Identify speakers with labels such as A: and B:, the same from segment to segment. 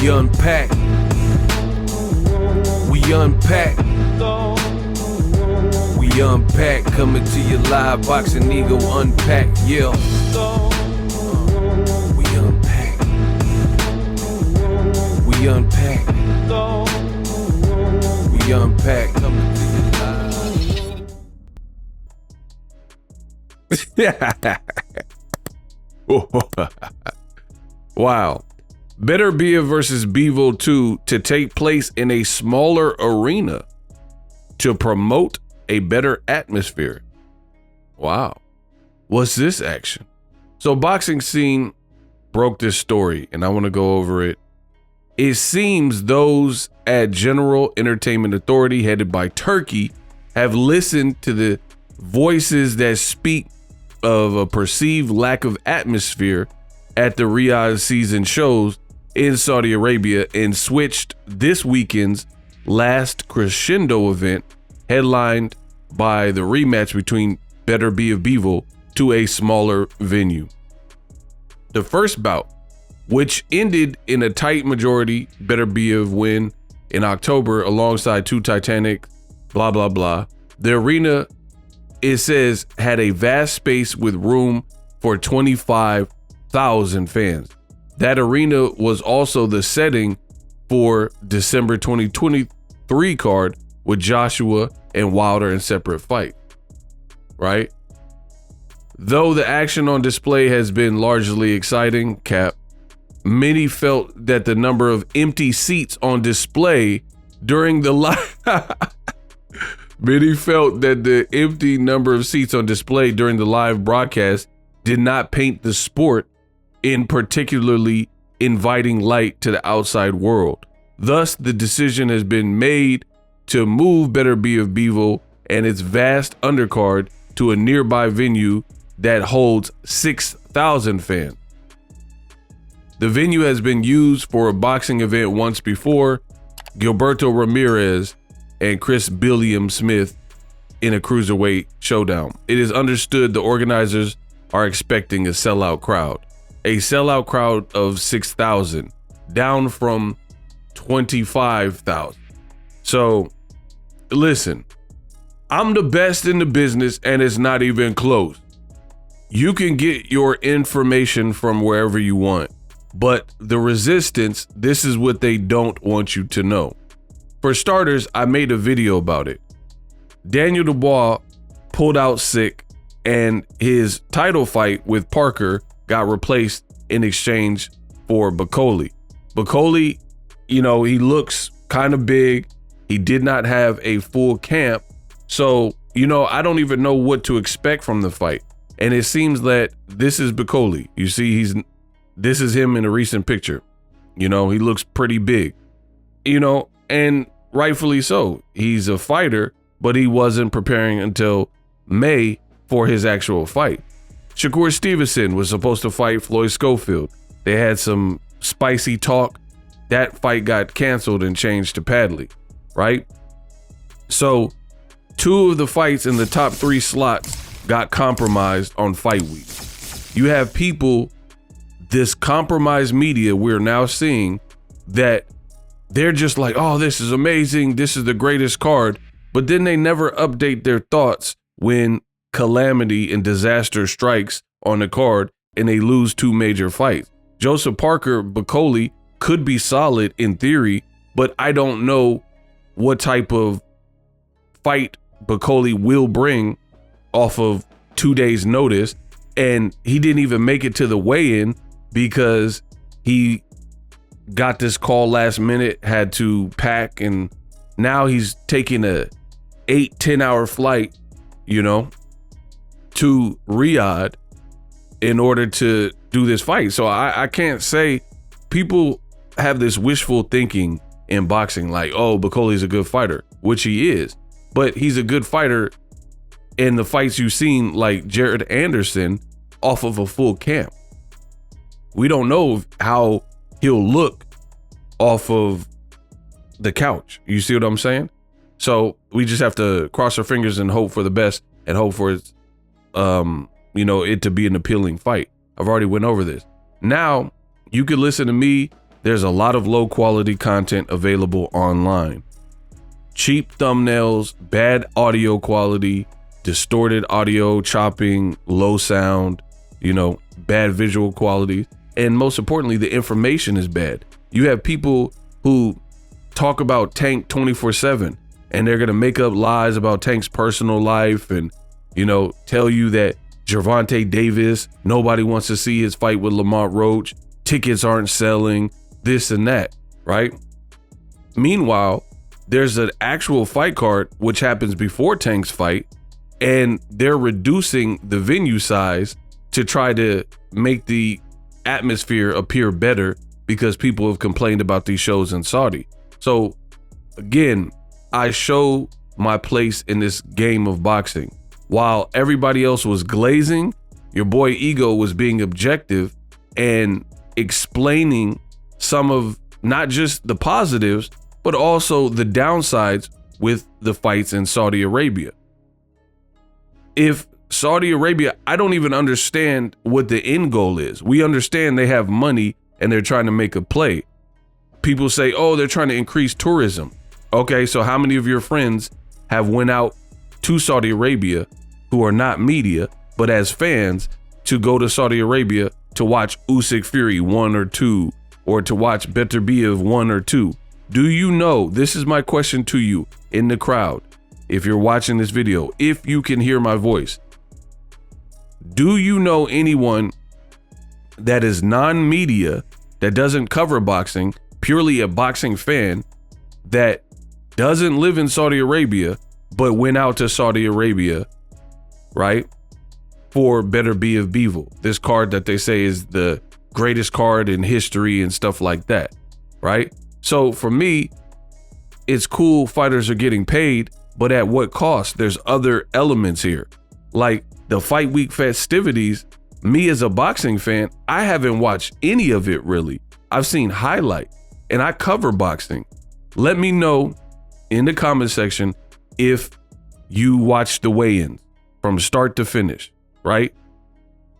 A: We unpack. We unpack. We unpack. Coming to you live, Boxing Ego unpack. Yeah. We unpack. We unpack. We unpack. Coming to you live. Wow. Beterbiev versus Bivol 2 to take place in a smaller arena to promote a better atmosphere. Wow. What's this action? So Boxing Scene broke this story and I want to go over it. It seems those at General Entertainment Authority, headed by Turkey, have listened to the voices that speak of a perceived lack of atmosphere at the Riyadh season shows in Saudi Arabia and switched this weekend's last crescendo event, headlined by the rematch between Beterbiev Bivol, to a smaller venue. The first bout, which ended in a tight majority Beterbiev win in October alongside two Titanic, blah, blah, blah. The arena, it says, had a vast space with room for 25,000 fans. That arena was also the setting for December 2023 card with Joshua and Wilder in separate fight, right? Though the action on display has been largely exciting, many felt that the number of empty seats on display during the live broadcast did not paint the sport in particularly inviting light to the outside world. Thus, the decision has been made to move Beterbiev Bivol and its vast undercard to a nearby venue that holds 6,000 fans. The venue has been used for a boxing event once before, Gilberto Ramirez and Chris Billiam Smith in a cruiserweight showdown. It is understood the organizers are expecting a sellout crowd. A sellout crowd of 6,000, down from 25,000. So, listen, I'm the best in the business and it's not even close. You can get your information from wherever you want, but the resistance, this is what they don't want you to know. For starters, I made a video about it. Daniel Dubois pulled out sick and his title fight with Parker got replaced in exchange for Bicoli. Bicoli, he looks kind of big. He did not have a full camp. So, I don't even know what to expect from the fight. And it seems that this is Bicoli. You see, this is him in a recent picture. He looks pretty big, and rightfully so. He's a fighter, but he wasn't preparing until May for his actual fight. Shakur Stevenson was supposed to fight Floyd Schofield. They had some spicy talk. That fight got canceled and changed to Padley, right? So 2 of the fights in the top 3 slots got compromised on fight week. You have people, this compromised media we're now seeing, that they're just like, oh, this is amazing. This is the greatest card. But then they never update their thoughts when calamity and disaster strikes on the card and they lose 2 major fights. Joseph Parker, Bicoli could be solid in theory, but I don't know what type of fight Bicoli will bring off of 2 days notice. And he didn't even make it to the weigh-in because he got this call last minute, had to pack, and now he's taking a 8-10 hour flight, to Riyadh in order to do this fight. So I can't say, people have this wishful thinking in boxing, like, oh, Bicoli's a good fighter, which he is, but he's a good fighter in the fights you've seen, like Jared Anderson, off of a full camp. We don't know how he'll look off of the couch. You see what I'm saying? So we just have to cross our fingers and hope for the best and hope for it to be an appealing fight. I've already went over this. Now you could listen to me there's a lot of low quality content available online. Cheap thumbnails, bad audio quality, distorted audio, chopping, low sound, bad visual quality. And most importantly, the information is bad. You have people who talk about Tank 24/7, and they're going to make up lies about Tank's personal life and, tell you that Gervonta Davis, nobody wants to see his fight with Lamont Roach. Tickets aren't selling, this and that, right? Meanwhile, there's an actual fight card, which happens before Tank's fight, and they're reducing the venue size to try to make the atmosphere appear better because people have complained about these shows in Saudi. So again, I show my place in this game of boxing. While everybody else was glazing, your boy Ego was being objective and explaining some of not just the positives, but also the downsides with the fights in Saudi Arabia. If Saudi Arabia, I don't even understand what the end goal is. We understand they have money and they're trying to make a play. People say, oh, they're trying to increase tourism. Okay, so how many of your friends have went out to Saudi Arabia who are not media, but as fans, to go to Saudi Arabia to watch Usyk Fury 1 or 2, or to watch Beterbiev 1 or 2? Do you know, this is my question to you in the crowd, if you're watching this video, if you can hear my voice, do you know anyone that is non-media, that doesn't cover boxing, purely a boxing fan, that doesn't live in Saudi Arabia, but went out to Saudi Arabia, right, for Beterbiev Bivol, this card that they say is the greatest card in history and stuff like that, right? So for me, it's cool fighters are getting paid, but at what cost? There's other elements here. Like the fight week festivities, me as a boxing fan, I haven't watched any of it really. I've seen highlights and I cover boxing. Let me know in the comment section if you watched the weigh-ins from start to finish, right?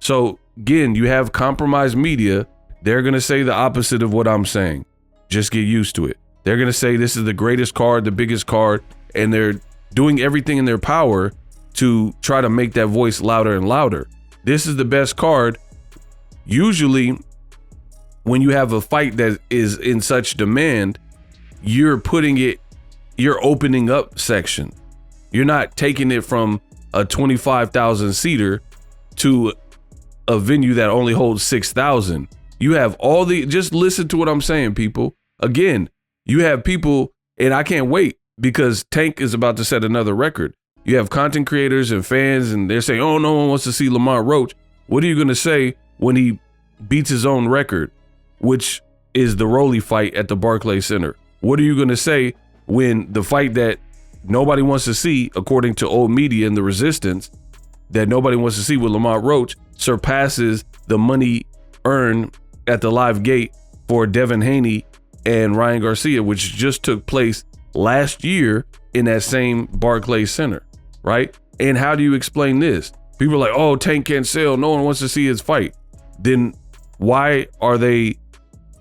A: So again, you have compromised media. They're going to say the opposite of what I'm saying. Just get used to it. They're going to say this is the greatest card, the biggest card, and they're doing everything in their power to try to make that voice louder and louder. This is the best card. Usually when you have a fight that is in such demand, you're opening up section. You're not taking it from a 25,000 seater to a venue that only holds 6,000. You have just listen to what I'm saying, people. Again, you have people, and I can't wait because Tank is about to set another record. You have content creators and fans, and they're saying, oh, no one wants to see Lamont Roach. What are you going to say when he beats his own record, which is the Rolly fight at the Barclays Center? What are you going to say when the fight that nobody wants to see, according to old media and the resistance, that nobody wants to see with Lamont Roach surpasses the money earned at the live gate for Devin Haney and Ryan Garcia, which just took place last year in that same Barclays Center, right? And how do you explain this? People are like, oh, Tank can't sell. No one wants to see his fight. Then why are they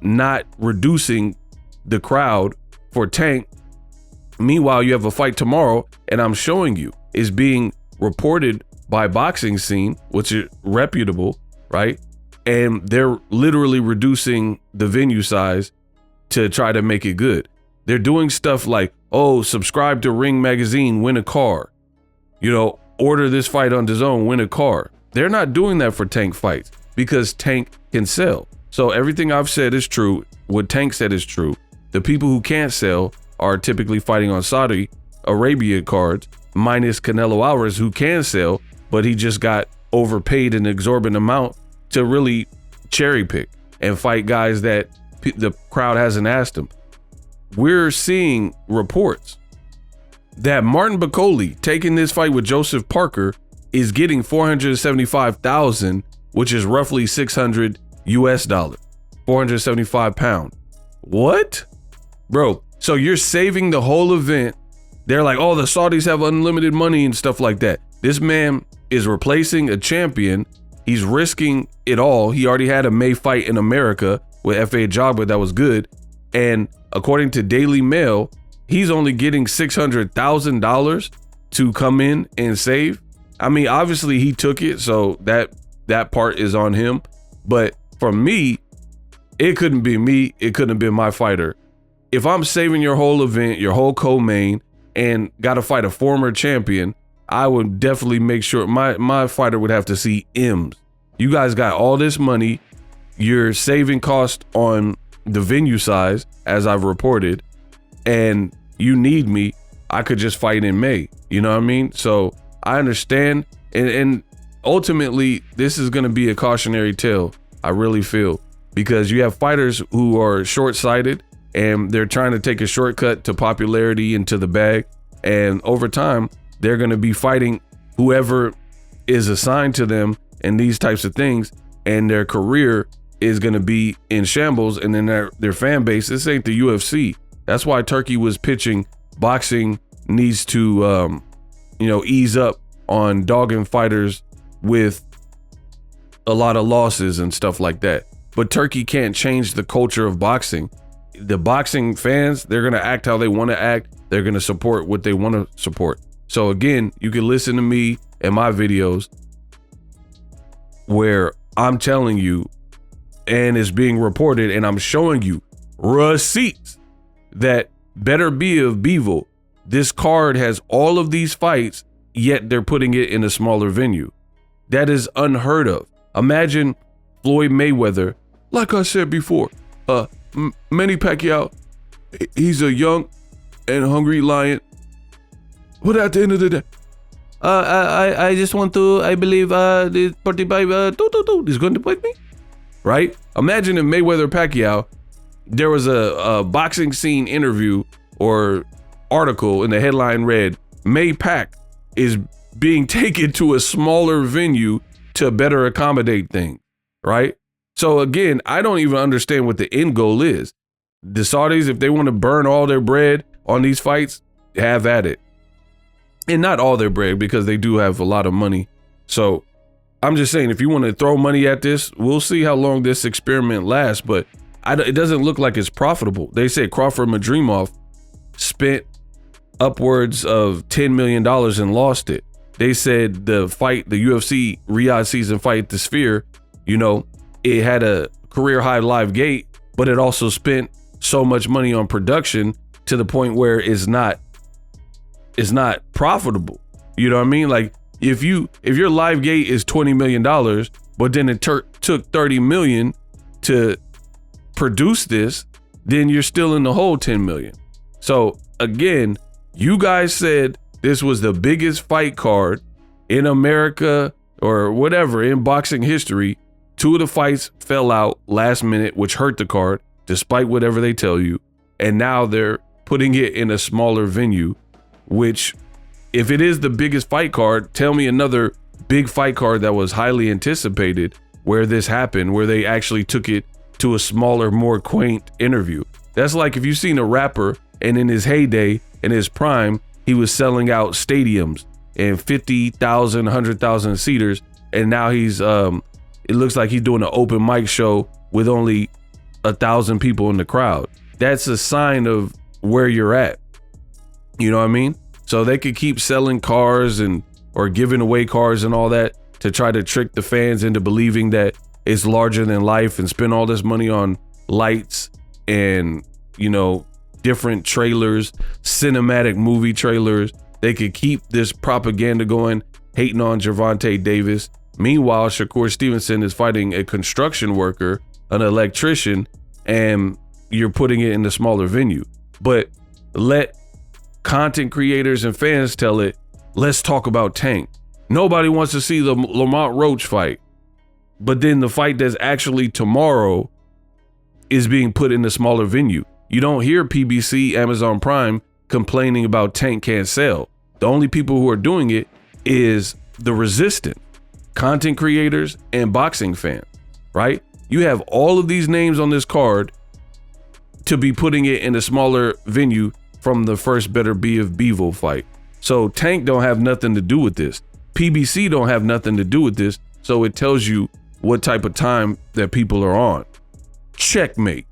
A: not reducing the crowd for Tank? Meanwhile, you have a fight tomorrow, and I'm showing you is being reported by Boxing Scene, which is reputable, right? And they're literally reducing the venue size to try to make it good. They're doing stuff like, oh, subscribe to Ring Magazine, win a car. Order this fight on DAZN, win a car. They're not doing that for Tank fights because Tank can sell. So everything I've said is true. What Tank said is true. The people who can't sell are typically fighting on Saudi Arabia cards, minus Canelo Alvarez, who can sell, but he just got overpaid an exorbitant amount to really cherry pick and fight guys that the crowd hasn't asked him. We're seeing reports that Martin Bakole taking this fight with Joseph Parker is getting $475,000, which is roughly $600 US, 475 pounds. What? Bro, so you're saving the whole event. They're like, oh, the Saudis have unlimited money and stuff like that. This man is replacing a champion. He's risking it all. He already had a May fight in America with F.A. Jogba that was good. And according to Daily Mail, he's only getting $600,000 to come in and save. I mean, obviously he took it, so that part is on him. But for me, it couldn't be me. It couldn't have been my fighter. If I'm saving your whole event, your whole co-main, and got to fight a former champion, I would definitely make sure my fighter would have to see M's. You guys got all this money. You're saving cost on the venue size, as I've reported, and you need me. I could just fight in May. You know what I mean? So I understand. And ultimately, this is going to be a cautionary tale, I really feel, because you have fighters who are short-sighted and they're trying to take a shortcut to popularity and to the bag. And over time, they're going to be fighting whoever is assigned to them and these types of things. And their career is going to be in shambles. And then their fan base, this ain't the UFC. That's why Turkey was pitching boxing needs to, ease up on dogging fighters with a lot of losses and stuff like that. But Turkey can't change the culture of boxing. The boxing fans, they're going to act how they want to act. They're going to support what they want to support. So again, you can listen to me and my videos where I'm telling you, and it's being reported, and I'm showing you receipts that Beterbiev, Bivol, this card has all of these fights, yet they're putting it in a smaller venue. That is unheard of. Imagine Floyd Mayweather, like I said before, Manny Pacquiao, he's a young and hungry lion. But at the end of the day, I just want to, I believe the 45 is going to fight me, right? Imagine if Mayweather Pacquiao, there was a boxing scene interview or article and the headline read, May Pac is being taken to a smaller venue to better accommodate things, right? So again, I don't even understand what the end goal is. The Saudis, if they want to burn all their bread on these fights, have at it. And not all their bread, because they do have a lot of money. So I'm just saying, if you want to throw money at this, we'll see how long this experiment lasts. But it doesn't look like it's profitable. They said Crawford Madrimov spent upwards of $10 million and lost it. They said the fight, the UFC Riyadh season fight, the Sphere, it had a career high live gate, but it also spent so much money on production to the point where it's not profitable. You know what I mean? Like if your live gate is $20 million, but then it took $30 million to produce this, then you're still in the whole $10 million. So again, you guys said this was the biggest fight card in America or whatever in boxing history. Two of the fights fell out last minute, which hurt the card, despite whatever they tell you. And now they're putting it in a smaller venue, which, if it is the biggest fight card, tell me another big fight card that was highly anticipated where this happened, where they actually took it to a smaller, more quaint interview. That's like if you've seen a rapper and in his heyday, in his prime, he was selling out stadiums and 50,000, 100,000 seaters. And now he's, it looks like he's doing an open mic show with only 1,000 people in the crowd. That's a sign of where you're at. You know what I mean? So they could keep selling cars or giving away cars and all that to try to trick the fans into believing that it's larger than life and spend all this money on lights and, different trailers, cinematic movie trailers. They could keep this propaganda going, hating on Gervonta Davis. Meanwhile, Shakur Stevenson is fighting a construction worker, an electrician, and you're putting it in a smaller venue. But let content creators and fans tell it, let's talk about Tank. Nobody wants to see the Lamont Roach fight. But then the fight that's actually tomorrow is being put in a smaller venue. You don't hear PBC, Amazon Prime complaining about Tank can't sell. The only people who are doing it is the resistant, content creators and boxing fans, right? You have all of these names on this card to be putting it in a smaller venue from the first Beterbiev Bivol fight. So Tank don't have nothing to do with this. PBC don't have nothing to do with this. So it tells you what type of time that people are on. Checkmate.